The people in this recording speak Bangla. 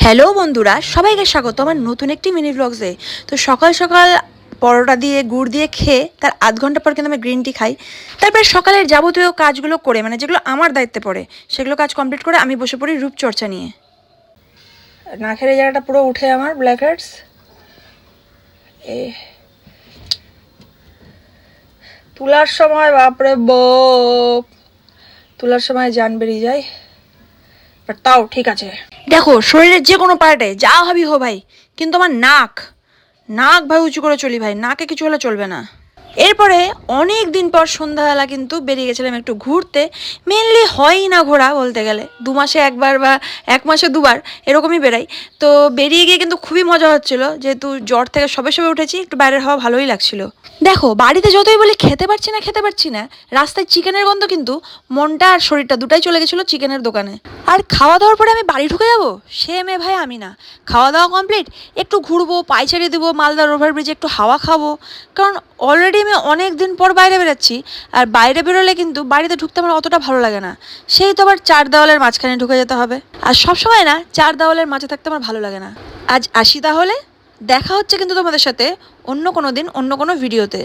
হ্যালো বন্ধুরা, সবাইকে স্বাগত আমার নতুন একটি মিনি ব্লগসে। তো সকাল সকাল পরোটা দিয়ে গুড় দিয়ে খেয়ে তার আধ ঘন্টা পর কিন্তু আমি গ্রিন টি খাই। তারপরে সকালের যাবতীয় কাজগুলো করে, মানে যেগুলো আমার দায়িত্বে পড়ে সেগুলো কাজ কমপ্লিট করে আমি বসে পড়ি রূপচর্চা নিয়ে। নাকের এই জায়গাটা পুরো উঠে আমার ব্ল্যাক হেডস। তোলার সময় বাপরে বাপ, তোলার সময় জান বেরিয়ে যায়, বাট তাও ঠিক আছে। দেখো, শরীরের যে কোনো পার্টে যা হবি হো ভাই, কিন্তু আমার নাক নাক ভাই উঁচু করে চলি ভাই, নাকে কিছু হলে চলবে না। এরপরে অনেক দিন পর সন্ধ্যাবেলা কিন্তু বেরিয়ে গেছিলাম একটু ঘুরতে। মেনলি হয়ই না ঘোরা বলতে গেলে, 2 মাসে একবার বা 1 মাসে 2বার এরকমই বেরাই। তো বেরিয়ে গিয়ে কিন্তু খুবই মজা হচ্ছিল, যেহেতু জ্বর থেকে সবে সবে উঠেছি, একটু বাইরের হওয়া ভালোই লাগছিল। দেখো, বাড়িতে যতই বলি খেতে পারছি না, রাস্তায় চিকেনের গন্ধ কিন্তু মনটা আর শরীরটা দুটাই চলে গেছিলো চিকেনের দোকানে। আর খাওয়া দাওয়ার পরে আমি বাড়ি ঢুকে যাবো, সে মেয়ে ভাই আমি না। খাওয়া দাওয়া কমপ্লিট, একটু ঘুরবো, পায়চারি দেবো, মালদার ওভারব্রিজে একটু হাওয়া খাবো। কারণ অলরেডি আমি অনেক দিন পর বাইরে বেরোচ্ছি, আর বাইরে বেরোলে কিন্তু বাড়িতে ঢুকতে আমার অতটা ভালো লাগে না। সেই তো আবার 4 দেওয়ালের মাঝখানে ঢুকে যেতে হবে, আর সবসময় না 4 দেওয়ালের মাঝে থাকতে আমার ভালো লাগে না। আজ আসি তাহলে, দেখা হচ্ছে কিন্তু তোমাদের সাথে অন্য কোনো দিন অন্য কোনো ভিডিওতে।